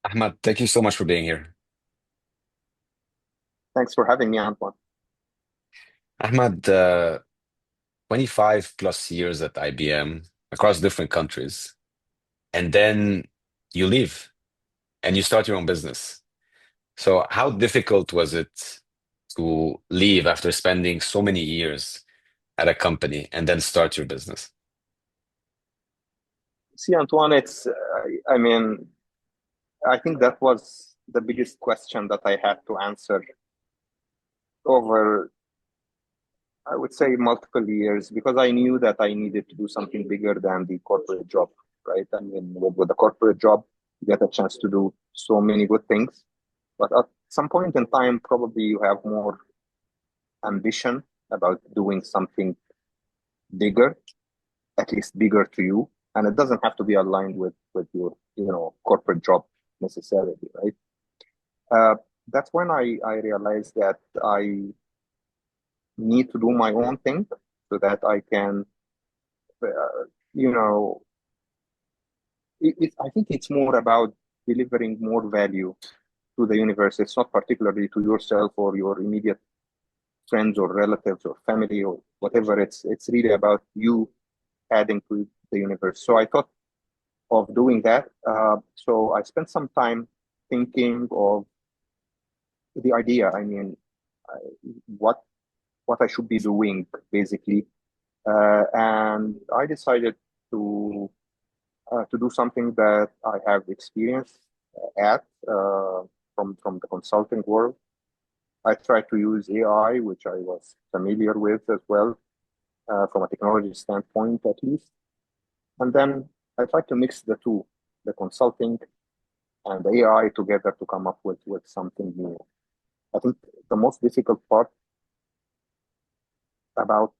Ahmed, thank you so much for being here. Thanks for having me, Antoine. Ahmed, 25 plus years at IBM across different countries, and then you leave and you start your own business. So, how difficult was it to leave after spending so many years at a company and then start your business? See, Antoine, I mean, I think that was the biggest question that I had to answer over, I would say, multiple years because I knew that I needed to do something bigger than the corporate job, right? I mean, with the corporate job, you get a chance to do so many good things. But at some point in time, probably you have more ambition about doing something bigger, at least bigger to you, and it doesn't have to be aligned with your corporate job necessarily, right? uh, that's when I realized that I need to do my own thing so that I can you know I think it's more about delivering more value to the universe. It's not particularly to yourself or your immediate friends or relatives or family or whatever. It's really about you adding to the universe. So I thought of doing that. So I spent some time thinking of the idea. I mean, I, what what I should be doing basically, and I decided to to do something that I have experience at from the consulting world. I tried to use AI, which I was familiar with as well, from a technology standpoint at least, and then I tried to mix the two, the consulting and AI together to come up with something new. I think the most difficult part about,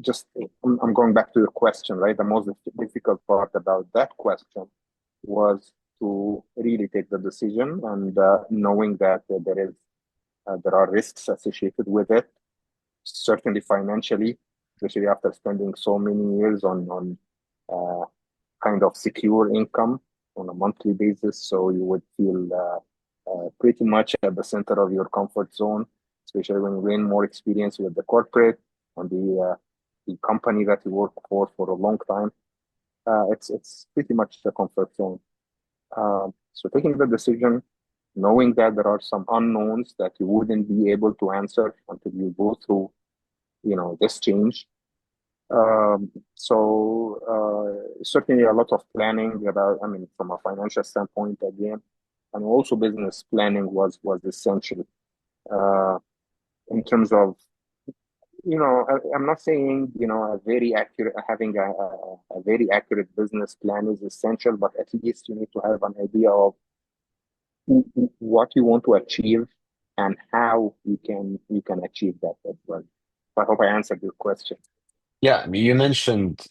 just I'm going back to your question, right? The most difficult part about that question was to really take the decision and knowing that there are risks associated with it, certainly financially, especially after spending so many years on uh, kind of secure income on a monthly basis. So you would feel pretty much at the center of your comfort zone, especially when you gain more experience with the corporate and the company that you work for a long time. It's pretty much the comfort zone. So taking the decision, knowing that there are some unknowns that you wouldn't be able to answer until you go through, this change. Certainly a lot of planning about, I mean, from a financial standpoint again, and also business planning was essential uh, in terms of, I'm not saying, a very accurate, having a very accurate business plan is essential, but at least you need to have an idea of what you want to achieve and how you can achieve that as well. I hope I answered your question. Yeah, I mean, you mentioned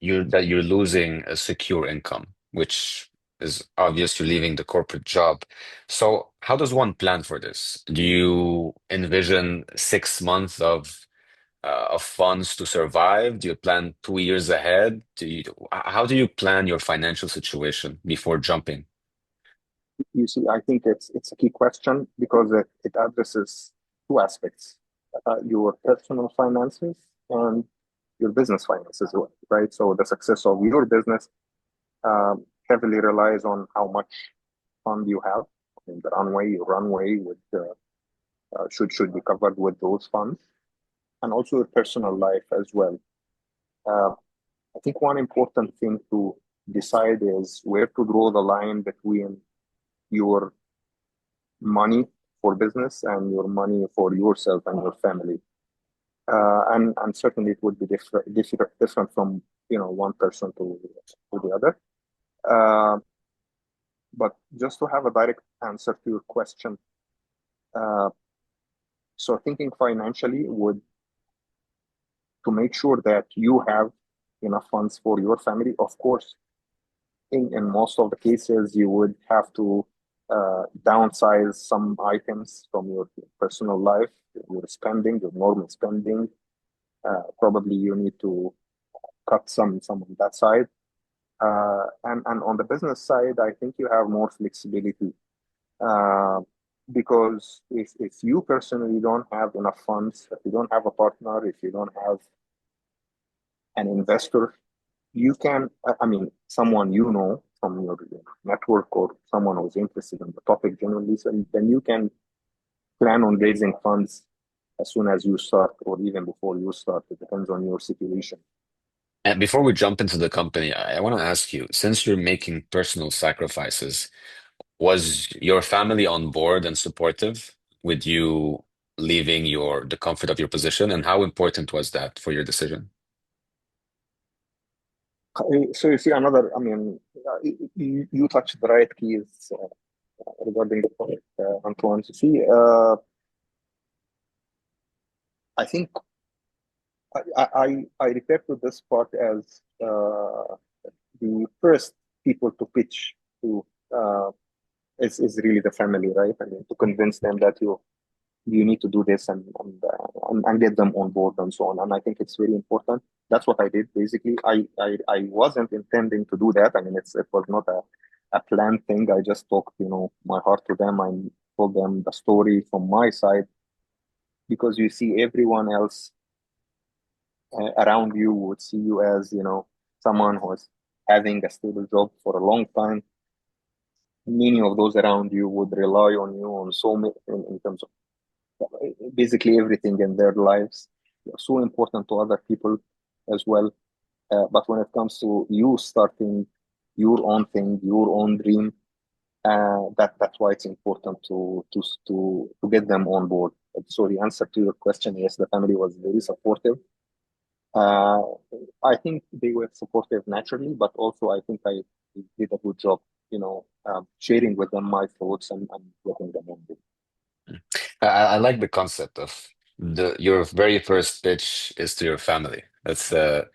that you're losing a secure income, which is obvious you're leaving the corporate job. So, how does one plan for this? Do you envision 6 months of funds to survive? Do you plan 2 years ahead? How do you plan your financial situation before jumping? You see, I think it's a key question because it addresses two aspects: your personal finances and your business finances, right? So the success of your business heavily relies on how much fund you have. In the runway, your runway should be covered with those funds, and also your personal life as well. Uh, I think one important thing to decide is where to draw the line between your money for business and your money for yourself and your family. And certainly it would be different from one person to the other. Uh, but just to have a direct answer to your question, uh, so thinking financially would to make sure that you have enough funds for your family. Of course, in most of the cases, you would have to downsize some items from your personal life, your spending, your normal spending. Probably you need to cut some on that side. And on the business side, I think you have more flexibility uh, because if you personally don't have enough funds, if you don't have a partner, if you don't have an investor, you can, I mean, someone you know from your network or someone who's interested in the topic generally, so then you can plan on raising funds as soon as you start or even before you start. It depends on your situation. And before we jump into the company, I want to ask you, since you're making personal sacrifices, was your family on board and supportive with you leaving the comfort of your position? And how important was that for your decision? So you see another, I mean, you touched the right keys regarding the point, Antoine. So see, I think I refer to this part as the first people to pitch to is really the family, right? I mean, to convince them that you need to do this and get them on board and so on. And I think it's very important. That's what I did basically. I wasn't intending to do that. I mean, it was not a planned thing. I just talked, my heart to them. I told them the story from my side because you see everyone else around you would see you as, someone who's having a stable job for a long time. Many of those around you would rely on you on so many in terms of basically everything in their lives. You're so important to other people as well. But when it comes to you starting your own thing, your own dream, that's why it's important to get them on board. So the answer to your question, yes, the family was very supportive. Uh, I think they were supportive naturally, but also I think I did a good job, sharing with them my thoughts and getting them on board. I like the concept of your very first pitch is to your family. That's a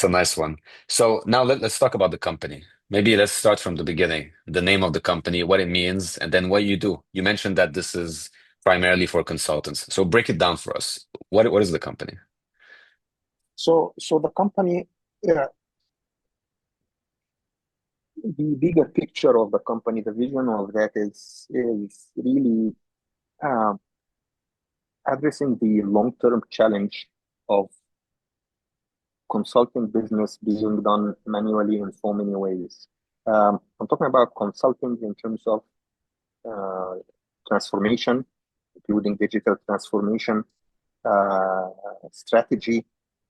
nice one. So now let's talk about the company. Maybe let's start from the beginning. The name of the company, what it means, and then what you do. You mentioned that this is primarily for consultants. So break it down for us. What is the company? So the company, the bigger picture of the company, the vision of that is really uh, addressing the long-term challenge of consulting business being done manually in so many ways. I'm talking about consulting in terms of uh, transformation, including digital transformation, uh, strategy,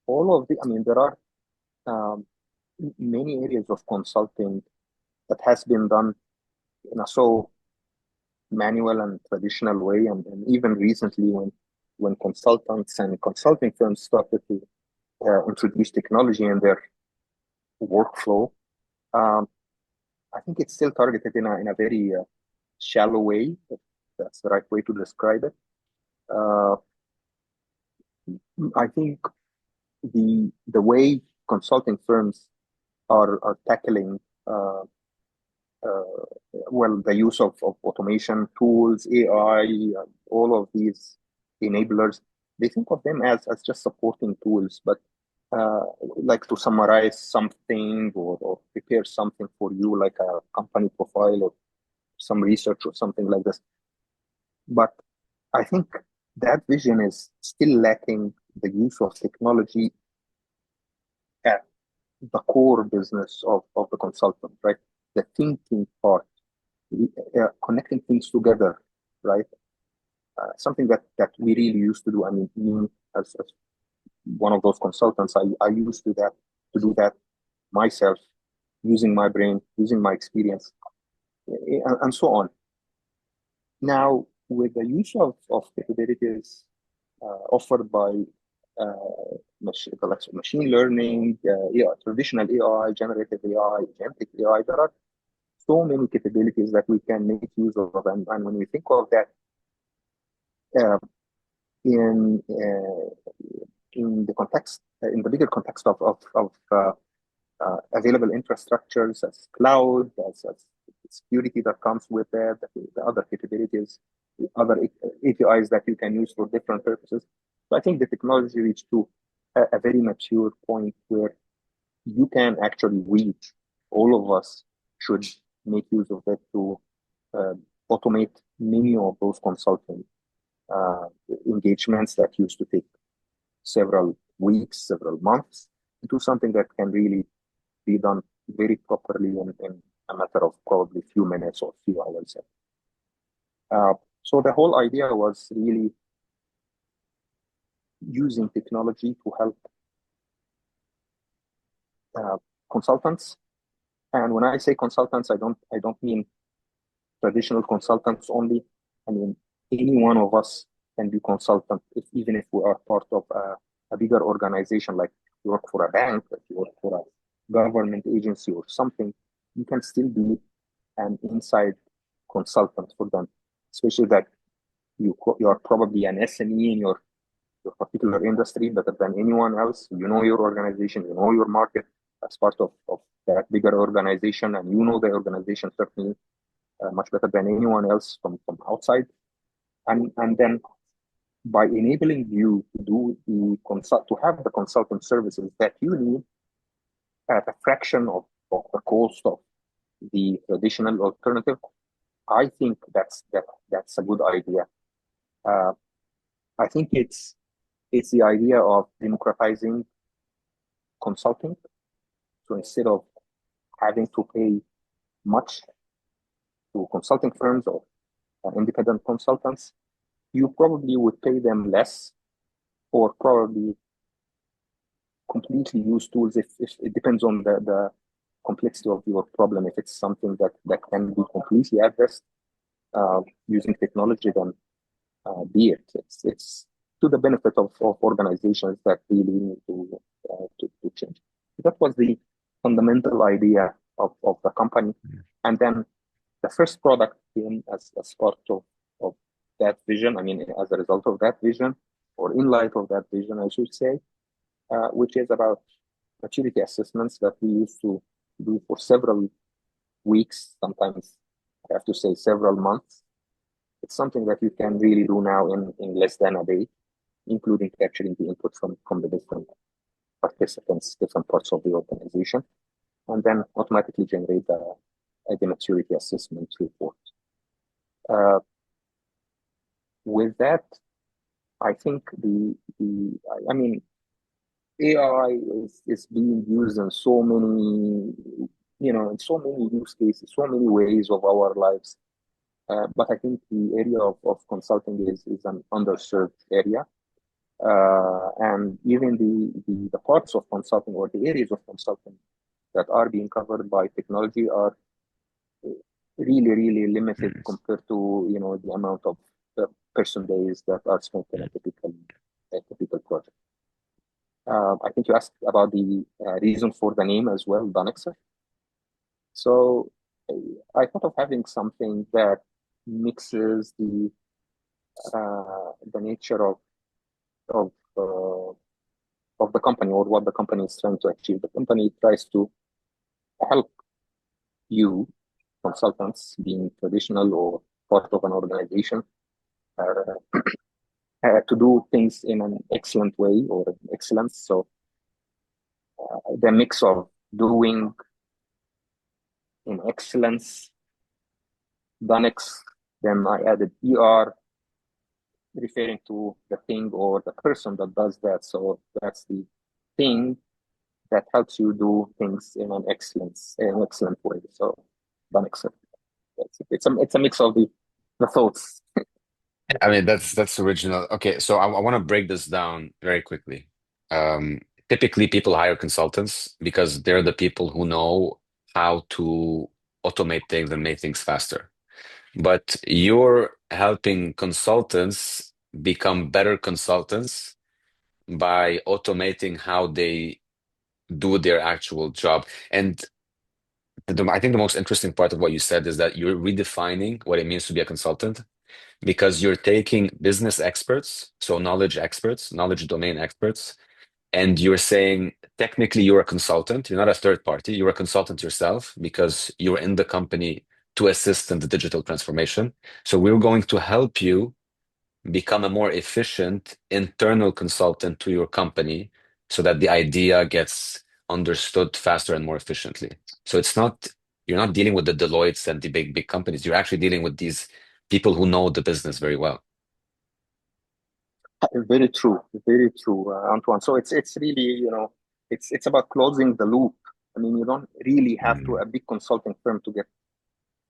all of the, I mean, there are um, many areas of consulting that has been done in a so manual and traditional way. And even recently, when consultants and consulting firms started to introduce technology in their workflow, um, I think it's still targeted in a very shallow way, if that's the right way to describe it. Uh, I think the way consulting firms are tackling uh, well, the use of automation tools, AI, all of these enablers, they think of them as just supporting tools, but uh, like to summarize something or prepare something for you, like a company profile or some research or something like this. But I think that vision is still lacking the use of technology at the core business of the consultant, right? The thinking part, connecting things together, right? Something that we really used to do. I mean, me as one of those consultants, I used to do that myself, using my brain, using my experience, and so on. Now, with the use of capabilities offered by machine learning, AI, traditional AI, generative AI, agentic AI, there are so many capabilities that we can make use of. And when we think of that uh, in in the context, in the bigger context of available infrastructures as cloud, as security that comes with that, the other capabilities, the other APIs that you can use for different purposes. So I think the technology reached to a very mature point where you can actually reach. all of us should make use of it to uh, automate many of those consulting uh, engagements that used to take several weeks, several months, into something that can really be done very properly in a matter of probably few minutes or few hours. So the whole idea was really using technology to help uh, consultants. And when I say consultants, I don't mean traditional consultants only. I mean any one of us can be consultant, even if we are part of a bigger organization, like you work for a bank, if you work for a government agency or something, you can still be an inside consultant for them, especially that you are probably an SME in your particular industry better than anyone else. You know your organization, you know your market as part of that bigger organization, and you know the organization certainly much better than anyone else from outside. And then by enabling you to do to have the consultant services that you need at a fraction of the cost of the traditional alternative, I think that's a good idea. Uh, I think it's the idea of democratizing consulting. So instead of having to pay much to consulting firms or independent consultants, you probably would pay them less or probably completely use tools if it depends on the complexity of your problem. If it's something that can be completely addressed using technology, then be it. It's to the benefit of organizations that really need to change. That was the fundamental idea of the company. And then the first product came as part of that vision. I mean, as a result of that vision, or in light of that vision, I should say, which is about maturity assessments that we used to do for several weeks, sometimes I have to say several months. It's something that you can really do now in less than a day, including capturing the input from the different participants, different parts of the organization, and then automatically generate the maturity assessment report. Uh, with that, I think I mean, AI is being used in so many, in so many use cases, so many ways of our lives. But I think the area of consulting is an underserved area. And even the parts of consulting or the areas of consulting that are being covered by technology are really, really limited compared to, the amount of person days that are spent in a typical project. I think you asked about the reason for the name as well, Donexer. So I thought of having something that mixes the nature of of the company or what the company is trying to achieve. The company tries to help you, consultants, being traditional or part of an organization, uh, to do things in an excellent way or excellence. So the mix of doing in excellence, Donex, then I added ER, referring to the thing or the person that does that. So that's the thing that helps you do things in an excellent way. So Donex, it's a mix of the thoughts. I mean, that's original. Okay, so I want to break this down very quickly. Um, Typically, people hire consultants because they're the people who know how to automate things and make things faster. But you're helping consultants become better consultants by automating how they do their actual job. And I think the most interesting part of what you said is that you're redefining what it means to be a consultant because you're taking business experts, so knowledge experts, knowledge domain experts, and you're saying technically you're a consultant, you're not a third party, you're a consultant yourself because you're in the company to assist in the digital transformation. So we're going to help you become a more efficient internal consultant to your company so that the idea gets understood faster and more efficiently. So you're not dealing with the Deloittes and the big companies. You're actually dealing with these people who know the business very well. Very true, Antoine. So it's really, it's about closing the loop. I mean, you don't really have to Mm. a big consulting firm to get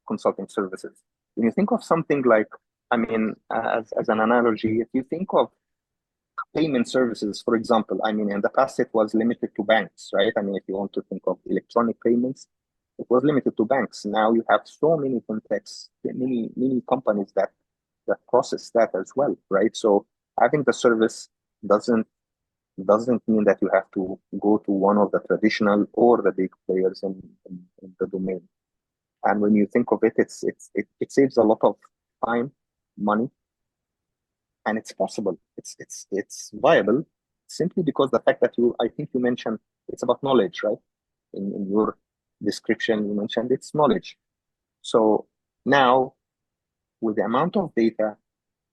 consulting services. When you think of something like, I mean, as an analogy, if you think of payment services, for example, I mean, in the past it was limited to banks, right? I mean, if you want to think of electronic payments, it was limited to banks. Now you have so many fintechs, many companies that process that as well, right? So having the service doesn't doesn't mean that you have to go to one of the traditional or the big players in the domain. And when you think of it, it saves a lot of time, money, and it's possible. It's viable simply because the fact that I think you mentioned it's about knowledge, right? In your description, you mentioned it's knowledge. So now, with the amount of data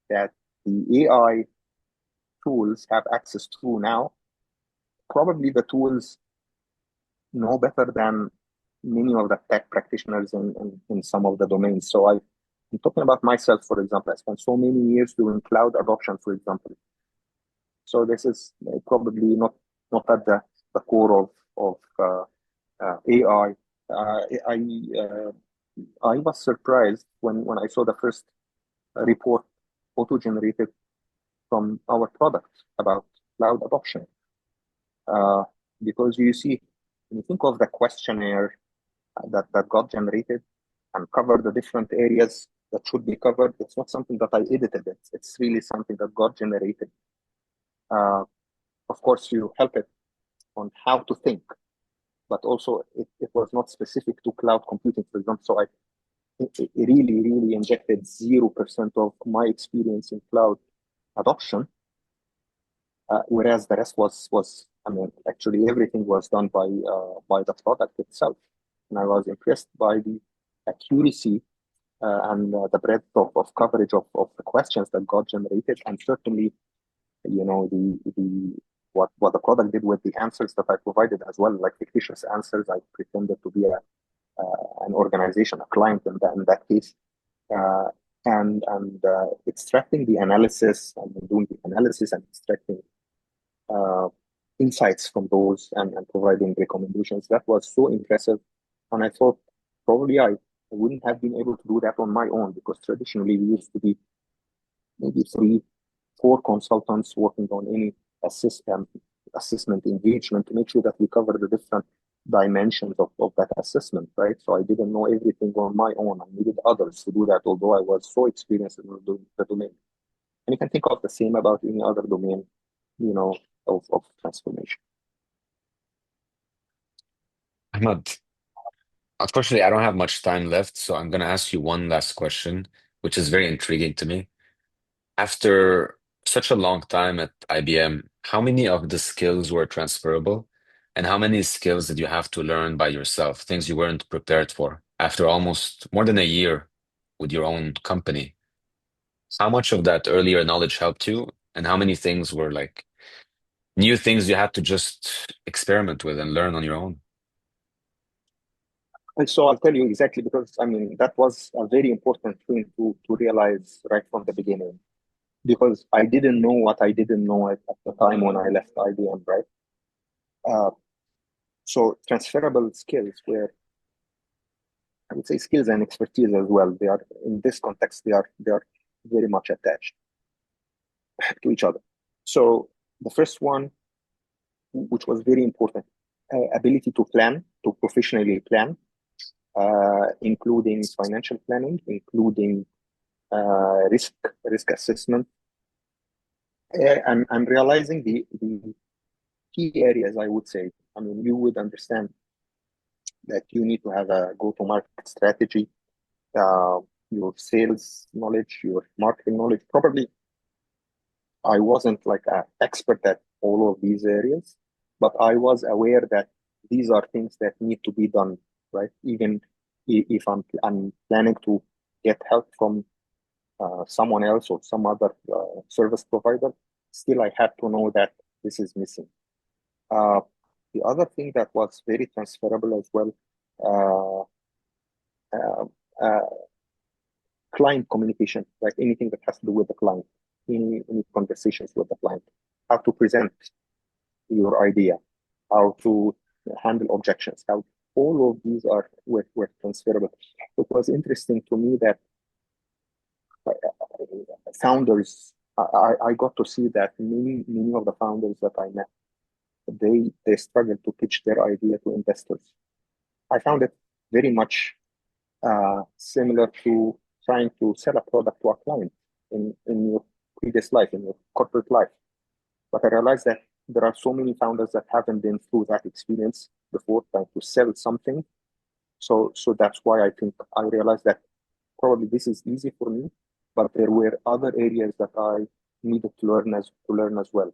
that the AI tools have access to now, probably the tools know better than many of the tech practitioners in some of the domains. So I'm talking about myself, for example. I spent so many years doing cloud adoption, for example. So this is probably not at the core of AI. I uh, I was surprised when I saw the first report auto-generated from our product about cloud adoption. Uh, because you see, when you think of the questionnaire that got generated and covered the different areas that should be covered, it's not something that I edited. It's really something that got generated. Uh, of course, you help it on how to think, but also it was not specific to cloud computing, for example. So it really injected 0% of my experience in cloud adoption, whereas the rest was I mean, actually everything was done by the product itself, and I was impressed by the accuracy and the breadth of coverage of the questions that got generated, and certainly, the what the product did with the answers that I provided as well, like fictitious answers. I pretended to be an organization, a client in that case, uh, and extracting the analysis and doing the analysis and extracting uh, insights from those and providing recommendations. That was so impressive. And I thought probably I wouldn't have been able to do that on my own because traditionally we used to be maybe three, four consultants working on any assessment engagement to make sure that we cover the different dimensions of that assessment, right? So I didn't know everything on my own. I needed others to do that, although I was so experienced in the domain. And you can think of the same about any other domain, you know, of transformation. Ahmad, unfortunately, I don't have much time left, so I'm going to ask you one last question, which is very intriguing to me. After such a long time at IBM, how many of the skills were transferable, and how many skills did you have to learn by yourself, things you weren't prepared for after almost more than a year with your own company? How much of that earlier knowledge helped you, and how many things were like new things you had to just experiment with and learn on your own? And so I'll tell you exactly because I mean that was a very important thing to realize right from the beginning because I didn't know what I didn't know at the time when I left IBM, right? Uh, so transferable skills were, I would say, skills and expertise as well. They are in this context, they are very much attached to each other. So the first one, which was very important, ability to plan, to professionally plan, including financial planning, including risk assessment, and realizing the key areas. I would say, I mean, you would understand that you need to have a go-to-market strategy, uh, your sales knowledge, your marketing knowledge. Probably I wasn't like an expert at all of these areas, but I was aware that these are things that need to be done, right? Even if I'm planning to get help from someone else or some other service provider, still I had to know that this is missing. Uh, the other thing that was very transferable as well uh, uh, uh, client communication, like anything that has to do with the client, any conversations with the client, how to present your idea, how to handle objections, how all of these were transferable. It was interesting to me that founders, I got to see that many of the founders that I met, they struggle to pitch their idea to investors. I found it very much similar to trying to sell a product to a client in your previous life, in your corporate life. But I realized that there are so many founders that haven't been through that experience before trying to sell something. So that's why I think I realized that probably this is easy for me, but there were other areas that I needed to learn as well.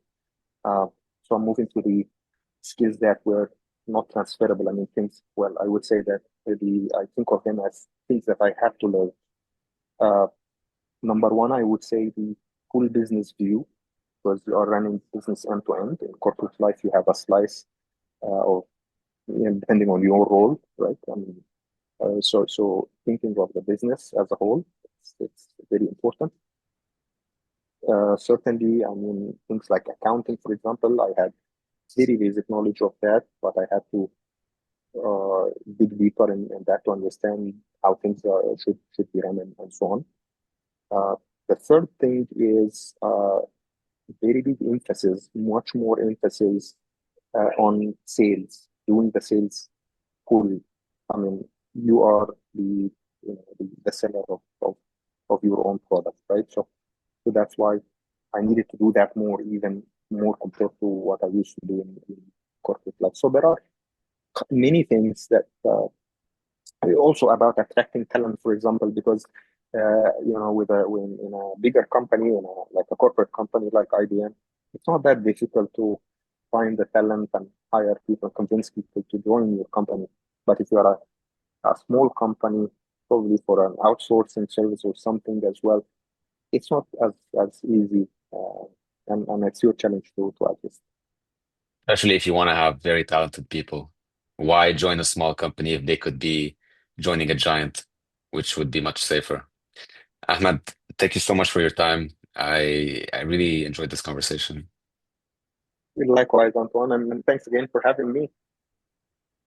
Uh, so I'm moving to the skills that were not transferable. I mean, things. Well, I would say that I think of them as things that I had to learn. Uh, Number one, I would say the full business view, because you are running business end to end. In corporate life, you have a slice of, depending on your role, right? I mean, so thinking of the business as a whole, it's very important. Certainly, I mean, things like accounting, for example, I had very basic knowledge of that, but I had to dig deeper in that to understand how things should be run and so on. Uh, the third thing is very big emphasis, much more emphasis on sales, doing the sales fully. I mean, you are the seller of your own product, right? So that's why I needed to do that more, even more compared to what I used to do in corporate life. So there are many things that also about attracting talent, for example, because when in a bigger company, like a corporate company like IBM, it's not that difficult to find the talent and hire people, convince people to join your company. But if you are a small company, probably for an outsourcing service or something as well, it's not as easy, and it's your challenge to address. Especially if you want to have very talented people. Why join a small company if they could be joining a giant, which would be much safer? Ahmed, thank you so much for your time. I really enjoyed this conversation. Likewise, Antoine, and thanks again for having me.